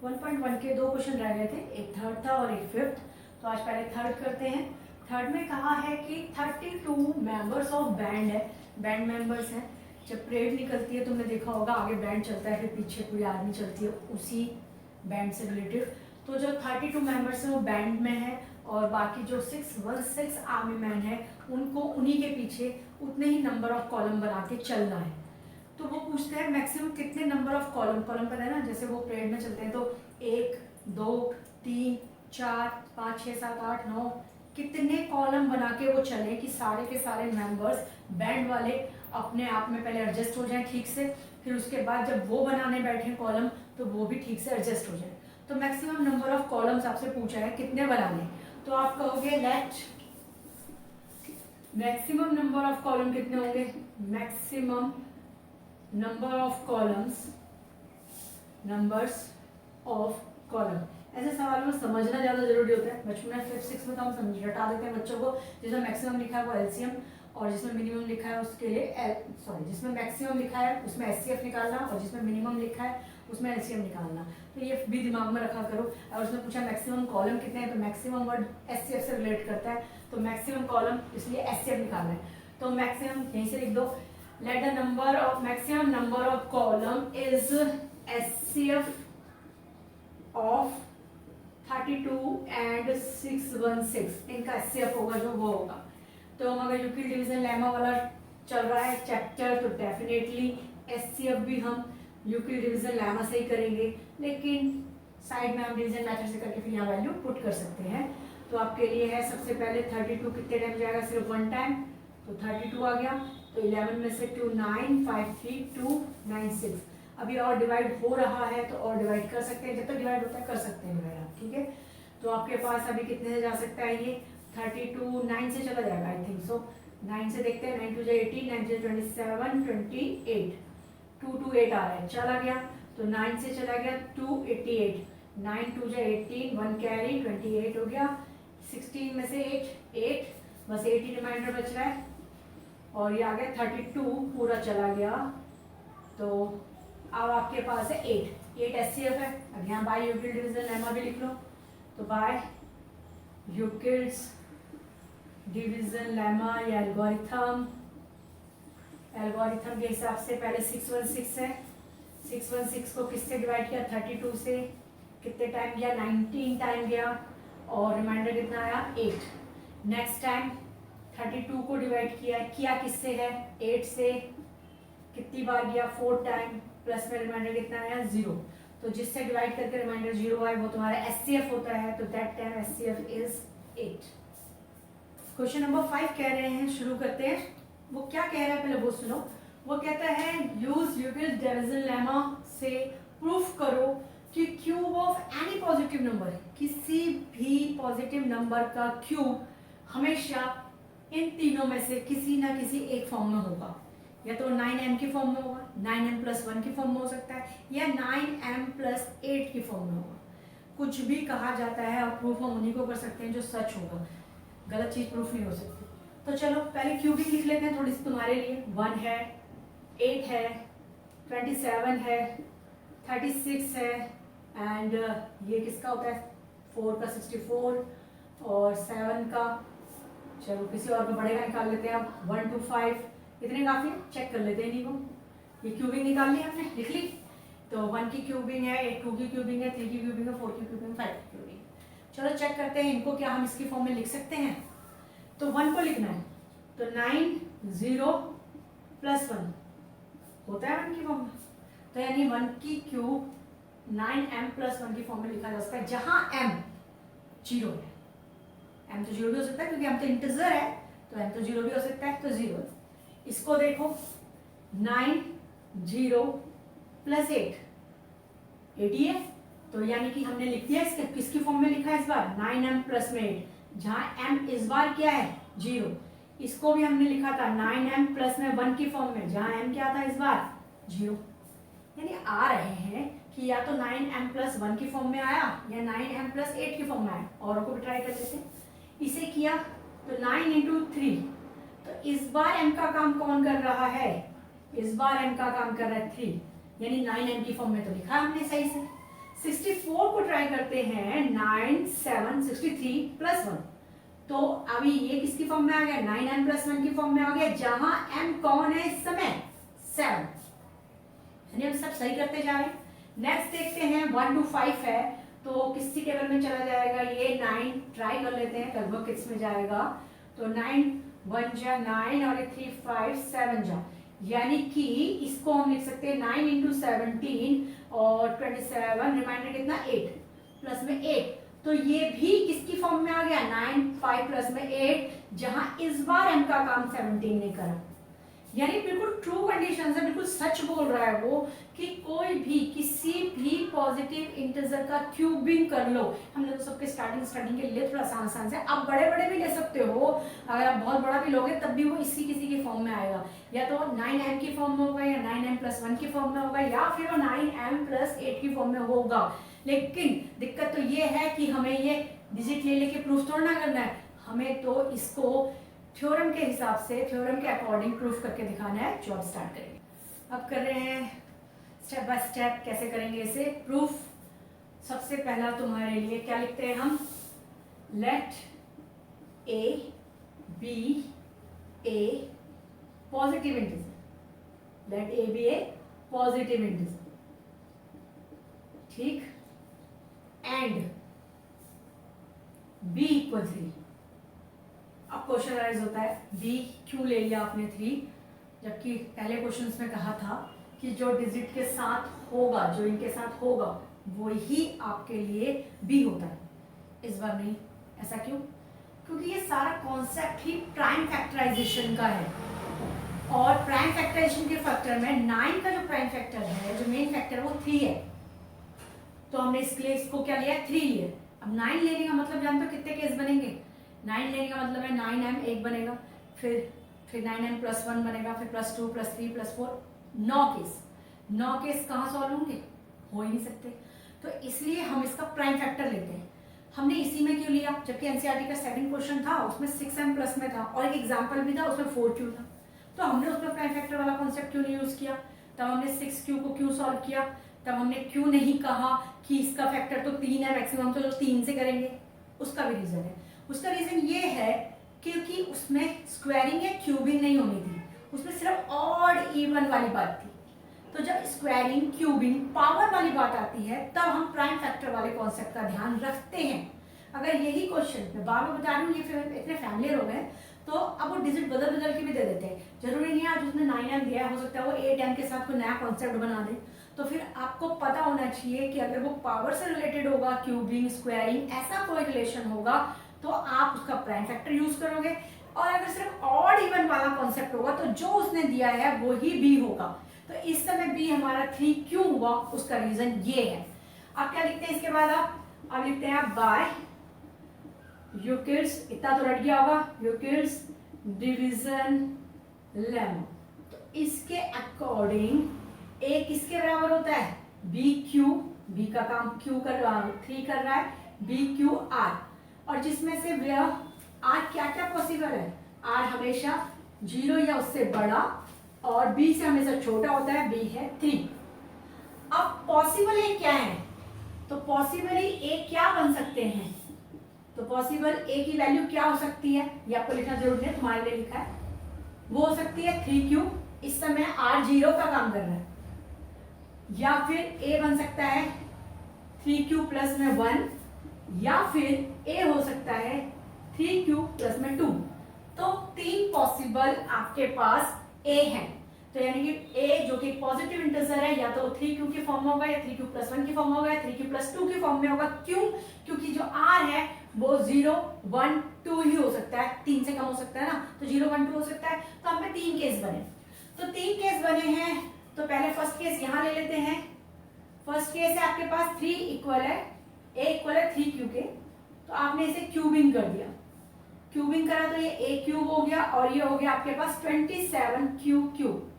1.1 के 2 क्वेश्चन रह गए थे, एक थर्ड था और एक फिफ्थ। तो आज पहले थर्ड करते हैं। थर्ड में कहा है कि 32 मेंबर्स ऑफ बैंड है, बैंड मेंबर्स हैं। जब परेड निकलती है तुमने देखा होगा आगे बैंड चलता है, फिर पीछे पूरी आर्मी चलती है उसी बैंड से रिलेटेड। तो जो 32 मेंबर्स हैं वो बैंड में है और बाकी जो 616 आर्मी मैन है उनको उन्हीं के पीछे उतने ही नंबर ऑफ कॉलम बना के चलना है। तो वो पूछते हैं मैक्सिमम कितने नंबर ऑफ कॉलम, कॉलम पता है ना, जैसे वो परेड में चलते हैं तो 1 2 3 4 5 6 7 8 9 कितने कॉलम बना के वो चले कि सारे के सारे मेंबर्स बैंड वाले अपने आप में पहले एडजस्ट हो जाएं ठीक से, फिर उसके बाद जब वो बनाने बैठे कॉलम तो वो भी ठीक से एडजस्ट हो जाए। तो मैक्सिमम नंबर ऑफ कॉलम्स आपसे पूछा है कितने बनाने, तो आप कहोगे let maximum number of column कितने होंगे, maximum number of columns, numbers of column. ऐसे सवालों में समझना ज्यादा जरूरी होता है। बचपन में 5th 6th में तो हम समझ रटा देते हैं बच्चों को, जिसमें मैक्सिमम लिखा है वो एलसीएम और जिसमें मिनिमम लिखा है उसके लिए जिसमें मैक्सिमम लिखा है उसमें एचसीएफ निकालना और जिसमें मिनिमम लिखा है उसमें एलसीएम निकालना। तो ये भी दिमाग में रखा करो। और उसमें पूछा मैक्सिमम कॉलम कितने हैं तो मैक्सिमम वर्ड एचसीएफ से रिलेट करता है, तो मैक्सिमम कॉलम इसलिए एचसीएफ निकालना है। तो मैक्सिमम यहीं से लिख दो, let the number of maximum number of column is HCF of 32 and 616। इनका HCF होगा जो वो होगा। तो हम अगर यूक्लिड डिवीजन लेमा वाला चल रहा है चैप्टर तो डेफिनेटली HCF भी हम यूक्लिड डिवीजन लेमा से ही करेंगे, लेकिन साइड में हम डिवीजन मेथड से करके फिर यहाँ वैल्यू पुट कर सकते हैं। तो आपके लिए है सबसे पहले 32 कितने टाइम जाएगा, सिर्फ 1 टाइम, तो 32 आ गया। तो 11 में से 2 9 5 3 2 9 6। अभी और डिवाइड हो रहा है तो और डिवाइड कर सकते हैं, जब तक डिवाइड होता है कर सकते हैं डिवाइड आप, ठीक है। तो आपके पास अभी कितने से जा सकता है ये 32 9 से चला जाएगा आई थिंक सो। 9 से देखते हैं, 9 2 18 9 2 27 28 2 2 8 आ रहा है, चला गया। तो 9 से चला गया 288, 9 2 18 1 कैरी 28 हो गया। 16 में से 8 बस 8 ही रिमाइंडर बच रहा है और ये आ गया 32 पूरा चला गया। तो अब आपके पास है 8 एचसीएफ है। अब यहाँ बाय यूक्लिड डिवीजन लेमा भी लिख लो, तो बाय यूक्लिड्स डिवीजन लेमा या एल्गोरिथम, एल्गोरिथम के हिसाब से पहले 616 है, 616 को किससे डिवाइड किया 32 से, कितने टाइम गया 19 टाइम गया और रिमाइंडर कितना आया 8। नेक्स्ट टाइम 32 को डिवाइड किया किससे है 8 से, कितनी बार गया 4 टाइम, प्लस में रिमाइंडर कितना आया 0। तो जिससे डिवाइड करके रिमाइंडर 0 आए वो तुम्हारा एचसीएफ होता है, तो that time HCF is 8। Question number 5 कह रहे हैं, शुरू करते हैं। वो क्या कह रहा है पहले वो सुनो। वो कहता है यूज यूक्लिड डिवीजन लेमा से प्रूफ करो कि cube of any positive number, किसी भी पॉजिटिव नंबर का क्यूब हमेशा इन तीनों में से किसी ना किसी एक फॉर्म में होगा। या तो 9m की फॉर्म में होगा, 9m + 1 की फॉर्म में हो सकता है, या 9m + 8 की फॉर्म में होगा। कुछ भी कहा जाता है और प्रूफ हम उन्हीं को कर सकते हैं जो सच होगा, गलत चीज प्रूफ नहीं हो सकती। तो चलो पहले क्यूबिंग लिख लेते हैं थोड़ी सी तुम्हारे लिए। 1 है, 8 है, 27 है, 36 है एंड ये किसका होता है 4 का 64 और 7 का, चलो किसी और को बढ़ेगा निकाल लेते हैं अब 1 2 5। इतने काफी है, चेक कर लेते हैं इन्हीं को। ये क्यूबिंग निकाल ली हमने, लिख ली। तो 1 की क्यूबिंग है, 2 की क्यूबिंग है, 3 की क्यूबिंग है, 4 की क्यूबिंग, 5 की क्यूबिंग। चलो चेक करते हैं इनको, क्या हम इसकी फॉर्म में लिख सकते हैं। तो 1 को लिखना है तो 9 0 + 1 होता है 1 की फॉर्म में, तो यानी 1 की क्यूब 9m + 1 की फॉर्म में लिखा जा सकता है, जहां m 0 है। m तो 0 भी हो सकता है क्योंकि m तो इंटीजर है, तो m तो 0 भी हो सकता है, तो 0। इसको देखो 9 0 + 8 80 है, तो यानी कि हमने लिख दिया इसके किसकी फॉर्म में लिखा है इस बार 9m + 8, जहां m इस बार क्या है 0। इसको भी हमने लिखा था 9m + 1 की फॉर्म में, जहां m क्या था इस बार 0। यानी आ रहे हैं कि या तो 9m + 1 की फॉर्म में आया या 9m + 8 की फॉर्म में आया। और को भी ट्राई कर लेते हैं। इसे किया तो 9 × 3, तो इस बार m का काम कौन कर रहा है, इस बार m का काम कर रहा है 3, यानी 9m की फॉर्म में तो लिखा हमने सही से। 64 को ट्राई करते हैं 9 7 63 प्लस 1, तो अभी ये किसकी फॉर्म में आ गया, 9m प्लस 1 की फॉर्म में आ गया, जहां m कौन है इस समय 7, यानी हम सब सही करते जा रहे हैं। नेक्स्ट देखते हैं 1 to 5 है, तो किसी टेबल में चला जाएगा, ये 9 ट्राई कर लेते हैं लगभग किस में जाएगा, तो 9 1 जा 9 और 3 5 7 जा, यानी कि इसको हम लिख सकते हैं 9 इंटू 17 और 27, रिमाइंडर कितना 8 प्लस में 8, तो ये भी किसकी फॉर्म में आ गया 9 5 प्लस में 8, जहां इस बार m का काम 17 ने करा, यानी बिल्कुल ट्रू कंडीशन है, बिल्कुल सच बोल रहा है वो कि कोई भी किसी भी पॉजिटिव इंटीजर का क्यूबिंग कर लो। हम लोग सबके स्टार्टिंग के लिए थोड़ा आसान से, आप बड़े बड़े भी ले सकते हो, अगर आप बहुत बड़ा भी लोगे तब भी वो इसी किसी की फॉर्म में आएगा, या तो 9m की फॉर्म में होगा, या 9m प्लस 1 की फॉर्म में होगा, या फिर वो 9m प्लस 8 की फॉर्म में होगा। लेकिन दिक्कत तो ये है कि हमें ये डिजिट ले लेके प्रूफ थोड़ा ना करना है, हमें तो इसको थ्योरम के हिसाब से, थ्योरम के अकॉर्डिंग प्रूफ करके दिखाना है, जो अब स्टार्ट करेंगे। अब कर रहे हैं स्टेप बाय स्टेप, कैसे करेंगे इसे प्रूफ। सबसे पहला तुम्हारे लिए क्या लिखते हैं हम, let a b a positive integer, let a b a positive integer, ठीक, एंड बी इक्वल 3। अब क्वेश्चन राइज होता है बी क्यों ले लिया आपने 3, जबकि पहले क्वेश्चन में कहा था कि जो डिजिट के साथ होगा, जो इनके साथ होगा वो ही आपके लिए बी होता है, इस बार नहीं। ऐसा क्यों? क्योंकि ये सारा कॉन्सेप्ट ही प्राइम फैक्टराइजेशन का है, और प्राइम फैक्टराइजेशन के फैक्टर में 9 का जो प्राइम फैक्टर है, जो मेन फैक्टर है वो 3 है, तो हमने इसलिए इसको क्या लिया 3 लिया। अब 9 लेने का मतलब जानते हो कितने केस बनेंगे, 9 लेने का मतलब है 9m 1 बनेगा, फिर 9m प्लस 1 बनेगा, फिर plus 2 plus 3 plus 4, 9 case. 9 case कहाँ सॉल्व होंगे, हो ही नहीं सकते, तो इसलिए हम इसका प्राइम फैक्टर लेते हैं। हमने इसी में क्यों लिया, जबकि एनसीईआरटी का सेकंड क्वेश्चन था उसमें 6m प्लस में था, और एक एग्जाम्पल भी था उसमें 4q था, तो हमने उसमें प्राइम फैक्टर वाला कॉन्सेप्ट क्यों नहीं यूज किया। तब हमने 6q को क्यों सॉल्व किया, तब हमने क्यों नहीं कहा कि इसका फैक्टर तो 3 है मैक्सिमम, तो 3 से करेंगे, उसका भी रीजन है। उसका रीजन ये है क्योंकि उसमें स्क्वायरिंग या क्यूबिंग नहीं होनी थी, उसमें सिर्फ ऑड इवन वाली बात थी। तो जब स्क्वायरिंग क्यूबिंग पावर वाली बात आती है तब हम प्राइम फैक्टर वाले कॉन्सेप्ट का ध्यान रखते हैं। अगर यही क्वेश्चन मैं बार बार बता रही हूँ, ये फिर इतने फैमिलियर हो गए, तो अब वो डिजिट बदल बदल के भी दे देते हैं, जरूरी नहीं है आज उसने 9m दिया, हो सकता है वो 8m के साथ कोई नया कॉन्सेप्ट बना दे। तो फिर आपको पता होना चाहिए कि अगर वो पावर से रिलेटेड होगा, क्यूबिंग स्क्वायरिंग ऐसा कोई रिलेशन होगा, तो आप उसका प्राइम फैक्टर यूज करोगे, और अगर सिर्फ ऑड इवन वाला कॉन्सेप्ट होगा तो जो उसने दिया है वो ही बी होगा। तो इस समय बी हमारा 3 क्यों हुआ, उसका रीजन ये है। अब क्या लिखते हैं इसके बाद, अब लिखते हैं आप बाय यूक्लिड्स, इतना तो रट गया होगा, यूक्लिड्स डिवीजन लेमा, तो इसके अकॉर्डिंग ए किसके बराबर होता है, बी क्यू, बी का काम क्यू कर रहा है, 3 कर रहा है, बी क्यू आर, और जिसमें से आर क्या क्या पॉसिबल है, आर हमेशा 0 या उससे बड़ा, और बी से हमेशा छोटा होता है, बी है 3। अब पॉसिबल ए क्या है, तो पॉसिबली ए क्या बन सकते हैं, तो पॉसिबल ए की वैल्यू क्या हो सकती है, ये आपको लिखना जरूरी है, तुम्हारे लिए लिखा है, वो हो सकती है 3q, इस समय r 0 का काम कर रहा है, या फिर a बन सकता है 3q प्लस में 1, या फिर a हो सकता है 3q प्लस में 2। तो 3 पॉसिबल आपके पास a है, तो यानी कि a जो कि पॉजिटिव इंटीजर है, या तो 3q की फॉर्म में होगा, या 3q प्लस 1 की फॉर्म में होगा, या 3q प्लस 2 की फॉर्म में होगा। क्यों? क्योंकि जो r है वो 0 1 2 ही हो सकता है, 3 से कम हो सकता है ना, तो 0 1 2 हो सकता है। तो हमें 3 केस बने, तो 3 केस बने हैं, तो पहले फर्स्ट केस यहां ले लेते हैं। फर्स्ट केस है आपके पास 3 इक्वल है, a इक्वल है 3q के, तो आपने इसे क्यूबिंग कर दिया, क्यूबिंग करा तो ये a क्यूब हो गया, और ये हो गया आपके पास 27q क्यूब।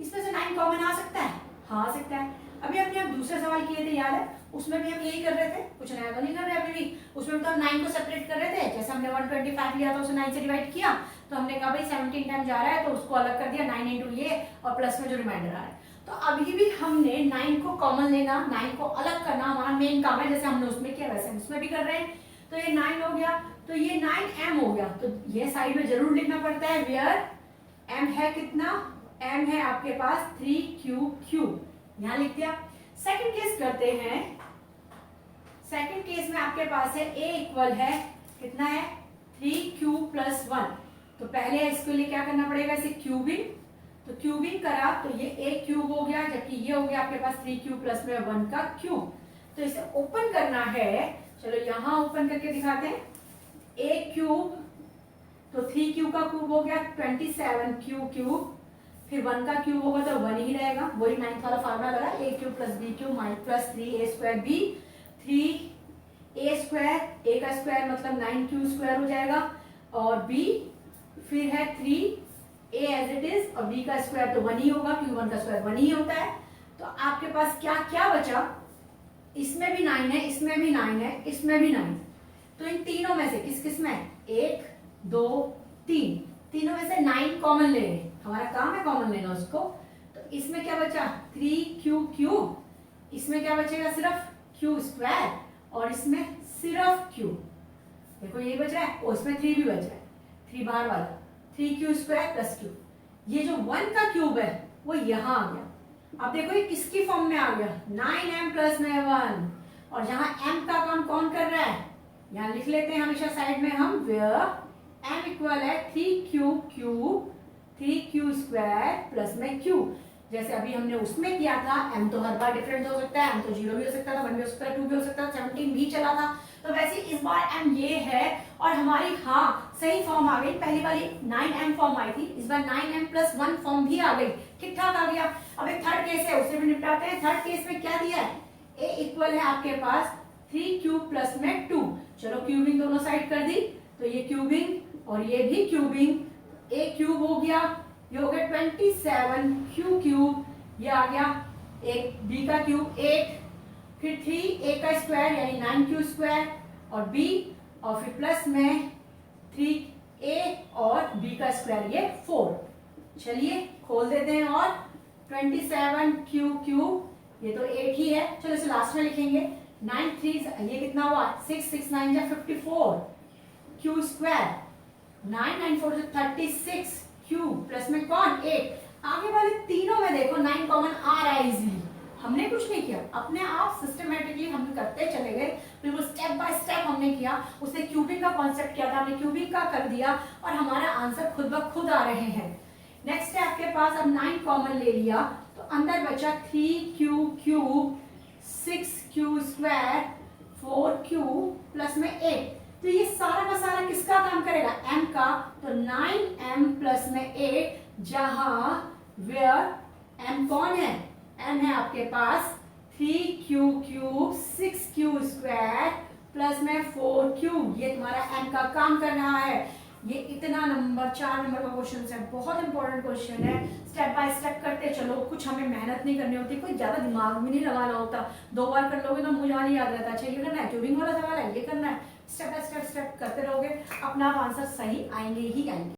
इसमें से 9 कॉमन आ सकता है, हाँ आ सकता है। अभी अपने आप दूसरे सवाल किए थे, याद है, उसमें भी हम यही कर रहे थे, कुछ नया तो नहीं कर रहे अभी भी, उसमें तो हम 9 को सेपरेट कर रहे थे, जैसे हमने 125 लिया था उसे 9 से डिवाइड किया, तो हमने कहा भाई 17 टाइम जा रहा है, तो उसको अलग कर दिया 9 इंटू ये, और प्लस में जो रिमाइंडर आ रहा है, तो अभी भी हमने 9 को कॉमन लेना, 9 को अलग करना हमारा मेन काम है, जैसे हमने उसमें किया वैसे हम उसमें भी कर रहे हैं। तो ये 9 हो गया, तो ये 9m हो गया, तो ये साइड में जरूर लिखना पड़ता है वेयर m है कितना, m है आपके पास 3q, यहां लिख दिया। सेकंड केस करते हैं। सेकंड केस में आपके पास है a इक्वल है कितना है 3q + 1, तो पहले इसके लिए क्या करना पड़ेगा, इसे क्यूबिंग, तो क्यूबिंग करा तो ये a क्यूब हो गया, जबकि ये हो गया आपके पास 3q + में 1 का क्यूब। तो इसे ओपन करना है, चलो यहां ओपन करके दिखाते हैं। a क्यूब तो 3q का क्यूब हो गया 27q क्यूब, फिर 1 का क्यूब होगा तो 1 ही रहेगा, वही 9th वाला फार्मूला लगा, a cube + b cube + 3a² b, 3a², a का स्क्वायर मतलब 9q² हो जाएगा, और b फिर है 3a एज इट इज, और b का स्क्वायर तो 1 ही होगा क्योंकि 1 का स्क्वायर 1 ही होता है। तो आपके पास क्या क्या बचा, इसमें भी 9 है, इसमें भी 9 है, इसमें भी 9, तो इन तीनों में से किस किस में, 1 2 3, तीनों में से 9 कॉमन ले, हमारा काम है कॉमन लेना उसको। तो इसमें क्या बचा 3q, इसमें क्या बचेगा सिर्फ q², और इसमें सिर्फ q, देखो ये बच रहा है, और इसमें 3 भी बच रहा है, 3 बाहर वाला, 3q² + q। ये जो 1 का क्यूब है वो यहां आ गया। अब देखो ये किसकी फॉर्म में आ गया, 9m + में 1, और जहां m का काम कौन कर रहा है, यहां लिख लेते हैं हमेशा साइड में हम, वेयर m इक्वल है 3q² + में q। जैसे अभी हमने उसमें किया था, m तो हर बार डिफरेंट हो सकता है, m तो 0 भी हो सकता था, 1 भी हो सकता है, 2 भी हो सकता है, 17 भी चला था, तो वैसे इस बार m ये है, और हमारी हाँ सही फॉर्म आ गई, पहली वाली 9m फॉर्म आई थी, इस बार 9m + 1 फॉर्म भी आ गई, ठीक ठाक आ गया। अब एक थर्ड केस है, उससे भी निपटाते हैं। थर्ड केस में क्या दिया है, a इक्वल है आपके पास 3q + में 2, चलो क्यूबिंग दोनों साइड कर दी, तो ये क्यूबिंग और ये भी क्यूबिंग, a क्यूब हो गया, ये हो गया 27q क्यूब, ये आ गया एक b का क्यूब 8, फिर 3a का स्क्वायर यानी 9q² और b, और फिर प्लस में 3a और b का स्क्वायर ये 4। चलिए खोल देते हैं, और 27q क्यूब, ये तो 8 ही है, चलो इसे लास्ट में लिखेंगे, 9 3 ये कितना हुआ 6, 6 9 जा 54 q², 9 9 4 36 q प्लस में कौन 8। आगे वाले तीनों में देखो 9 कॉमन आ रहा है इजीली, हमने कुछ नहीं किया, अपने आप सिस्टमेटिकली हम करते चले गए, बिल्कुल स्टेप बाय स्टेप हमने किया। उसने क्यूबिंग का कॉन्सेप्ट किया था, हमने क्यूबिंग का कर दिया, और हमारा आंसर खुद ब खुद आ रहे हैं। नेक्स्ट है आपके पास, अब 9 कॉमन ले लिया, तो अंदर बचा 3q cube 6q² 4q plus में 8, तो ये सारा का सारा किसका काम करेगा, m का, तो 9m + में 8, जहां वेयर m कौन है, m है आपके पास 3q क्यूब 6q² प्लस में 4q, ये तुम्हारा m का काम कर रहा है। ये इतना नंबर 4 नंबर का क्वेश्चन है, बहुत इंपॉर्टेंट क्वेश्चन है, स्टेप बाय स्टेप करते चलो, कुछ हमें मेहनत नहीं करनी होती, कोई ज्यादा दिमाग भी नहीं लगाना होता, 2 बार कर लोगे तो मुझे नहीं याद रहता, अच्छा ये करना है, ट्यूबिंग वाला सवाल है ये करना है, स्टेप बाय स्टेप करते रहोगे, अपना आप आंसर सही आएंगे ही आएंगे।